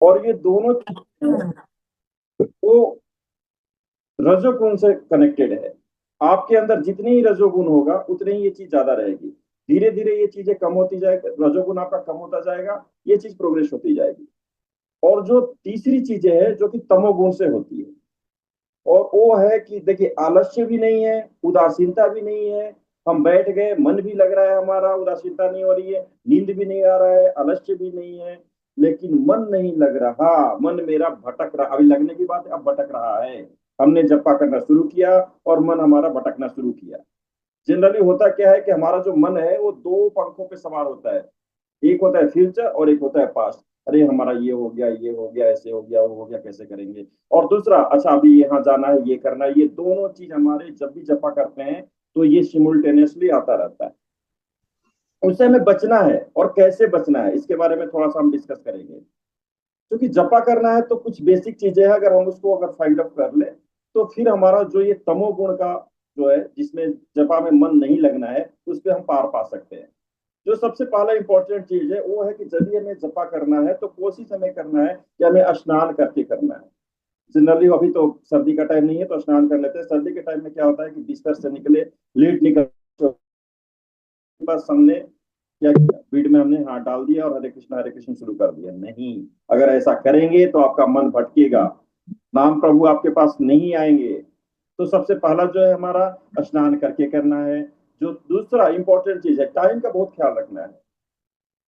और ये दोनों वो रजोगुण से कनेक्टेड है। आपके अंदर जितनी ही रजोगुण होगा उतनी ही ये चीज ज्यादा रहेगी। धीरे धीरे ये चीजें कम होती जाएगी, रजोगुण आपका कम होता जाएगा, ये चीज प्रोग्रेस होती जाएगी। और जो तीसरी चीजें है जो कि तमोगुण से होती है, और वो है कि देखिए आलस्य भी नहीं है, उदासीनता भी नहीं है। हम बैठ गए, मन भी लग रहा है हमारा, उदासीनता नहीं हो रही है, नींद भी नहीं आ रहा है, आलस्य भी नहीं है, लेकिन मन नहीं लग रहा, मन मेरा भटक रहा। अभी लगने की बात है, अब भटक रहा है। हमने जप्पा करना शुरू किया और मन हमारा भटकना शुरू किया। जनरली होता क्या है कि हमारा जो मन है वो दो पंखों पे सवार होता है। एक होता है फ्यूचर और एक होता है पास्ट। अरे हमारा ये हो गया, ये हो गया, ऐसे हो गया, वो हो गया, कैसे करेंगे। और दूसरा, अच्छा अभी यहाँ जाना है, ये करना है। ये दोनों चीज हमारे जब भी जपा करते हैं तो ये सिमुल्टेनियसली आता रहता है। उससे हमें बचना है, और कैसे बचना है इसके बारे में थोड़ा सा हम डिस्कस करेंगे। क्योंकि जपा करना है तो कुछ बेसिक चीजें हैं, अगर हम उसको अगर फाइंड आउट कर ले तो फिर हमारा जो ये तमोगुण का जो है, जिसमें जपा में मन नहीं लगना है, उस पर हम पार पा सकते हैं। जो सबसे पहला इंपॉर्टेंट चीज है वो है कि जब भी हमें जपा करना है तो कोशिश हमें करना है कि हमें स्नान करके करना है। जनरली अभी तो सर्दी का टाइम नहीं है तो स्नान कर लेते हैं। सर्दी के टाइम में क्या होता है कि बिस्तर से निकले, लेट निकल, बस हमने क्या किया, बीड में हमने हाथ डाल दिया और हरे कृष्ण शुरू कर दिया। नहीं, अगर ऐसा करेंगे तो आपका मन भटकेगा, नाम प्रभु आपके पास नहीं आएंगे। तो सबसे पहला जो है हमारा, स्नान करके करना है। जो दूसरा इंपॉर्टेंट चीज है, टाइम का बहुत ख्याल रखना है।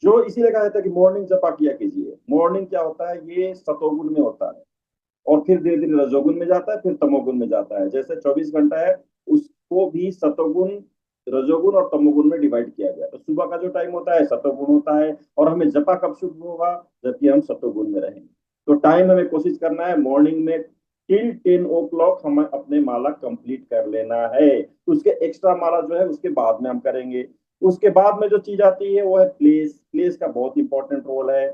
जो इसीलिए कहा जाता है कि मॉर्निंग जपा किया कीजिए। मॉर्निंग क्या होता है, ये सतोगुण में होता है, और फिर धीरे धीरे रजोगुण में जाता है, फिर तमोगुण में जाता है। जैसे 24 घंटा है, उसको भी सतोगुण, रजोगुण और तमोगुण में डिवाइड किया गया। तो सुबह का जो टाइम होता है सतोगुण होता है, और हमें जपा कब शुरू होगा, जबकि हम सतोगुण में रहेंगे। तो टाइम हमें कोशिश करना है मॉर्निंग में टिल 10 o'clock हमें अपने माला कंप्लीट कर लेना है। उसके एक्स्ट्रा माला जो है उसके बाद में हम करेंगे। उसके बाद में जो चीज आती है वो है प्लेस। प्लेस का बहुत इंपॉर्टेंट रोल है।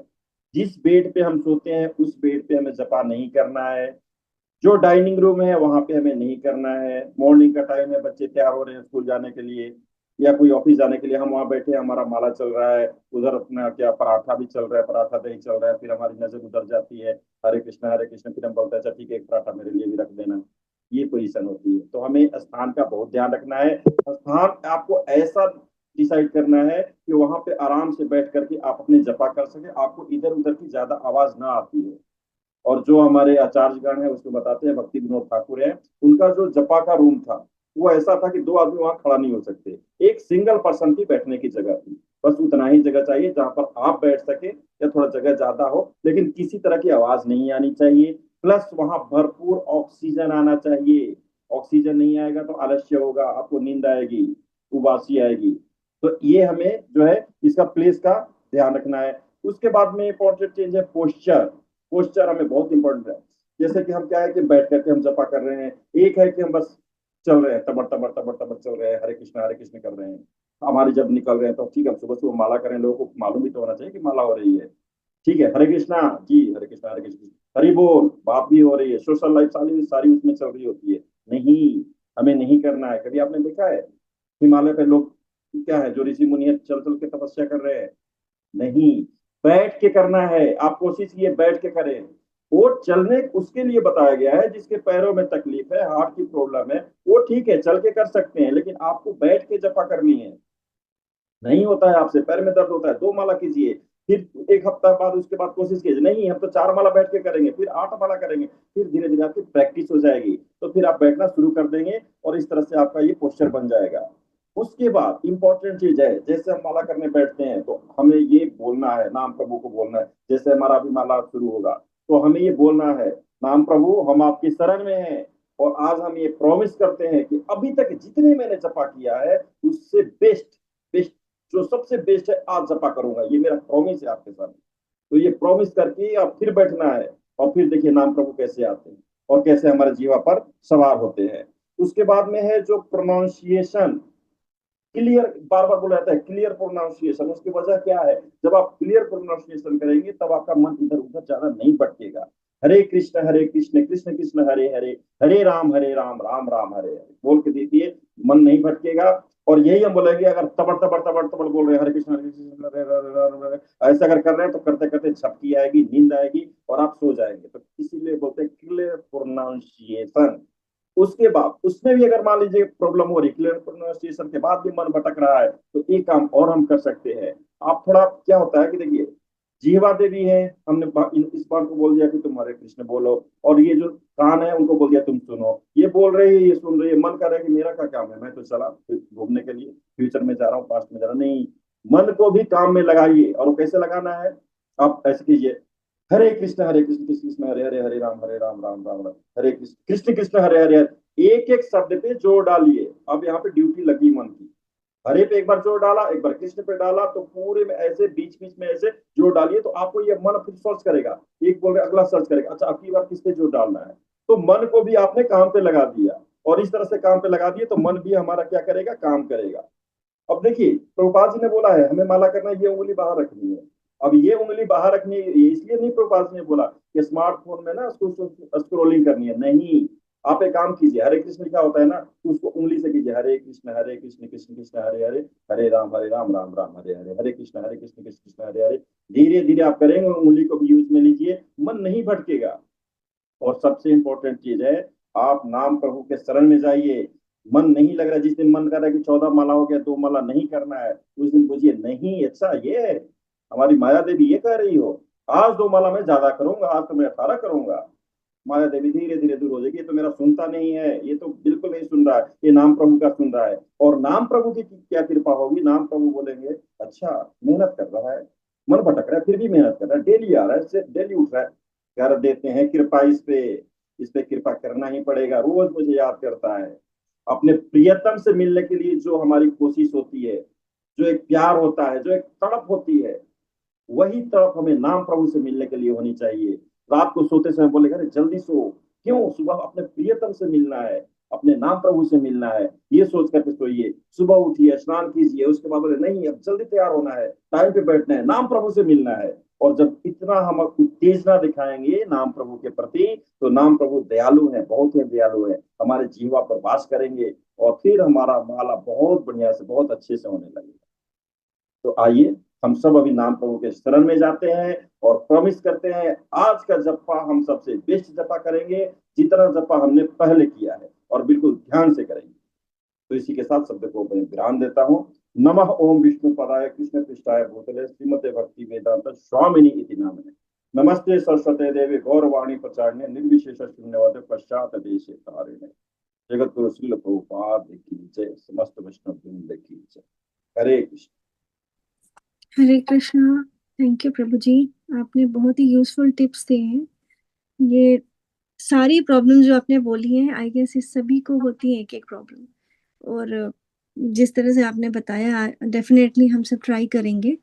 जिस बेड पे हम सोते हैं उस बेड पे हमें जपा नहीं करना है। जो डाइनिंग रूम है वहां पे हमें नहीं करना है। मॉर्निंग का टाइम है, बच्चे तैयार हो रहे हैं स्कूल जाने के लिए या कोई ऑफिस जाने के लिए, हम वहां बैठे हैं, हमारा माला चल रहा है, उधर अपना क्या पराठा भी चल रहा है, पराठा दही चल रहा है, फिर हमारी नजर उधर जाती है, हरे कृष्ण, फिर हम बोलते हैं अच्छा ठीक है एक पराठा मेरे लिए भी रख देना। ये पोजीशन होती है। तो हमें स्थान का बहुत ध्यान रखना है। स्थान आपको ऐसा डिसाइड करना है कि वहां पे आराम से बैठ करके आप अपने जपा कर सके, आपको इधर उधर की ज्यादा आवाज ना आती है। और जो हमारे आचार्यगण है उसको बताते हैं, भक्ति विनोद ठाकुर है, उनका जो जपा का रूम था वो ऐसा था कि दो आदमी वहां खड़ा नहीं हो सकते। एक सिंगल पर्सन की बैठने की जगह थी। बस उतना ही जगह चाहिए जहां पर आप बैठ सके, या थोड़ा जगह ज्यादा हो, लेकिन किसी तरह की आवाज नहीं आनी चाहिए। प्लस वहां भरपूर ऑक्सीजन आना चाहिए। ऑक्सीजन नहीं आएगा तो आलस्य होगा, आपको नींद आएगी, उबासी आएगी। तो ये हमें जो है इसका प्लेस का ध्यान रखना है। उसके बाद में इंपॉर्टेंट चीज है पोस्चर। पोस्चर हमें बहुत इंपॉर्टेंट है। जैसे कि हम क्या है कि बैठ करके हम जपा कर रहे हैं, एक है कि हम बस चल रहे हैं, तबर तबर तबर तबर चल रहे हैं, हरे कृष्ण कर रहे हैं। हमारी जब निकल रहे हैं तो ठीक है, हम सुबह सुबह माला करें, लोगों को मालूम भी तो होना चाहिए कि माला हो रही है। ठीक है, हरे कृष्णा जी, हरे कृष्ण, हरि बोल, बात भी हो रही है, सोशल लाइफ सारी सारी उसमें चल रही होती है। नहीं, हमें नहीं करना है। कभी आपने देखा है हिमालय पे लोग क्या है, जो ऋषि मुनि चल चल के तपस्या कर रहे हैं? नहीं, बैठ के करना है। आप कोशिश ये बैठ के करें। वो चलने उसके लिए बताया गया है जिसके पैरों में तकलीफ है, हार्ट की प्रॉब्लम है, वो ठीक है चल के कर सकते हैं, लेकिन आपको बैठ के जपा करनी है। नहीं होता है आपसे, पैर में दर्द होता है, 2 माला कीजिए। फिर एक हफ्ता बाद उसके बाद कोशिश कीजिए, नहीं हम तो 4 माला बैठ के करेंगे, फिर 8 माला करेंगे। फिर धीरे धीरे आपकी प्रैक्टिस हो जाएगी, तो फिर आप बैठना शुरू कर देंगे, और इस तरह से आपका ये पोस्चर बन जाएगा। उसके बाद इंपॉर्टेंट चीज है, जैसे हम माला करने बैठते हैं तो हमें ये बोलना है, नाम प्रभु को बोलना है। जैसे हमारा अभी माला शुरू होगा तो हमें ये बोलना है, नाम प्रभु हम आपकी शरण में हैं, और आज हम ये प्रॉमिस करते हैं कि अभी तक जितने मैंने जपा किया है उससे बेस्ट, बेस्ट, जो सबसे बेस्ट है आज जपा करूंगा, ये मेरा प्रॉमिस है आपके साथ। तो ये प्रॉमिस करके अब फिर बैठना है, और फिर देखिए नाम प्रभु कैसे आते हैं और कैसे हमारे जीवा पर सवार होते हैं। उसके बाद में है जो प्रोनाउंसिएशन, क्लियर, बार बार बोला जाता है क्लियर प्रोनाउंसिएशन। उसकी वजह क्या है, जब आप क्लियर प्रोनाउंसिएशन करेंगे तब आपका मन इधर उधर ज्यादा नहीं भटकेगा। हरे कृष्ण कृष्ण कृष्ण हरे हरे, हरे राम राम राम राम हरे हरे बोल के देखिए, मन नहीं भटकेगा। और यही हम बोलेंगे अगर तबड़ तबड़ तबड़ तबड़ बोल रहे हैं हरे कृष्ण हरे हरे हरे हरे, ऐसा अगर कर रहे हैं तो करते करते झपकी आएगी, नींद आएगी और आप सो जाएंगे। तो इसीलिए बोलते हैं क्लियर प्रोनाउंसिएशन। उसके बाद उसमें भी अगर मान लीजिए प्रॉब्लम हो रही, क्लियर प्रोनाउंसिएशन के बाद भी मन भटक रहा है, तो एक काम और हम कर सकते हैं। आप थोड़ा क्या होता है कि देखिए, जीवा देवी है, हमने इस बात को बोल दिया कि तुम हरे कृष्ण बोलो, और ये जो कान है उनको बोल दिया तुम सुनो। ये बोल रही है, ये सुन रही है, मन कर रहा है कि मेरा क्या काम है, मैं तो चला घूमने के लिए, फ्यूचर में जा रहा हूँ, पास्ट में जा रहा हूँ। नहीं, मन को भी काम में लगाइए। और वो कैसे लगाना है, आप ऐसे कीजिए, हरे कृष्ण कृष्ण कृष्ण हरे हरे, हरे राम राम राम राम, हरे कृष्ण कृष्ण कृष्ण हरे हरे हरे। एक एक शब्द पे जोर डालिए। अब यहाँ पे ड्यूटी लगी मन की। हरे पे एक बार जोर डाला, एक बार कृष्ण पे डाला, तो पूरे में ऐसे बीच बीच में ऐसे जोर डालिए, तो आपको ये मन फिर सर्च करेगा, एक बोल अगला सर्च करेगा, अच्छा अगली बार किस पे जोर डालना है। तो मन को भी आपने काम पे लगा दिया, और इस तरह से काम पे लगा दिए तो मन भी हमारा क्या करेगा, काम करेगा। अब देखिए, प्रभुपाद जी ने बोला है हमें माला करना है, ये उंगली बाहर रखनी है। अब ये उंगली बाहर रखनी है, इसलिए नहीं प्रभुपाद जी ने बोला कि स्मार्टफोन में ना उसको स्क्रोलिंग करनी है, नहीं। आप एक काम कीजिए, हरे कृष्ण लिखा होता है ना, तो उसको उंगली से कीजिए, हरे कृष्ण कृष्ण कृष्ण हरे हरे, हरे राम राम राम हरे हरे, हरे कृष्ण कृष्ण कृष्ण हरे हरे। धीरे धीरे आप करेंगे, उंगली को भी यूज में लीजिए, मन नहीं भटकेगा। और सबसे इंपॉर्टेंट चीज है, आप नाम प्रभु के शरण में जाइए। मन नहीं लग रहा, जिस दिन मन कर रहा है कि 14 माला हो गया, 2 माला नहीं करना है, उस दिन बुझिए नहीं, अच्छा ये हमारी माया देवी ये कह रही हो, आज 2 माला मैं ज्यादा करूंगा, आज तो मैं 18 करूंगा। माया देवी धीरे धीरे दूर हो जाएगी, ये तो मेरा सुनता नहीं है, ये तो बिल्कुल नहीं सुन रहा है, ये नाम प्रभु का सुन रहा है। और नाम प्रभु की क्या कृपा होगी, नाम प्रभु बोलेंगे अच्छा मेहनत कर रहा है, मन भटक रहा है फिर भी मेहनत कर रहा है, डेली आ रहा है, डेली उठ रहा है, कर देते हैं कृपा इस पे कृपा करना ही पड़ेगा, रोज मुझे याद करता है। अपने प्रियतम से मिलने के लिए जो हमारी कोशिश होती है, जो एक प्यार होता है, जो एक तड़प होती है, वही तड़प हमें नाम प्रभु से मिलने के लिए होनी चाहिए। रात को सोते समय बोलेगा अरे जल्दी सो, क्यों, सुबह अपने प्रियतम से मिलना है, अपने नाम प्रभु से मिलना है, ये सोच करके सोइए। सुबह उठिए, स्नान कीजिए, उसके बाद बोले नहीं अब जल्दी तैयार होना है, टाइम पे बैठना है, नाम प्रभु से मिलना है। और जब इतना हम उत्तेजना दिखाएंगे नाम प्रभु के प्रति, तो नाम प्रभु दयालु है, बहुत ही दयालु है, हमारे जीवा पर वास करेंगे, और फिर हमारा माला बहुत बढ़िया से, बहुत अच्छे से होने लगेगा। तो आइए हम सब अभी नाम प्रभु के शरण में जाते हैं, और प्रॉमिस करते हैं आज का जपा हम सबसे बेस्ट जपा करेंगे, जितना जपा हमने पहले किया है, और बिल्कुल ध्यान से करेंगे। तो इसी के साथ शब्द को मैं विराम देता हूँ। नमः ओम विष्णु पदाय कृष्ण पृष्ठाय भूतले श्रीमते भक्ति वेदांत स्वामिनी इति नामने। नमस्ते सरस्वते देवी गौरवाणी प्रचारणे निर्विशेष शून्यवाद पश्चात देशे तारिणे। जगत गुरु श्रील प्रभुपाद की जय, समस्त वैष्णव वृंद की जय। हरे कृष्ण। हरे कृष्णा। थैंक यू प्रभु जी, आपने बहुत ही यूजफुल टिप्स दिए हैं। ये सारी प्रॉब्लम जो आपने बोली हैं, आई गेस इस सभी को होती है एक एक प्रॉब्लम। और जिस तरह से आपने बताया, डेफिनेटली हम सब ट्राई करेंगे।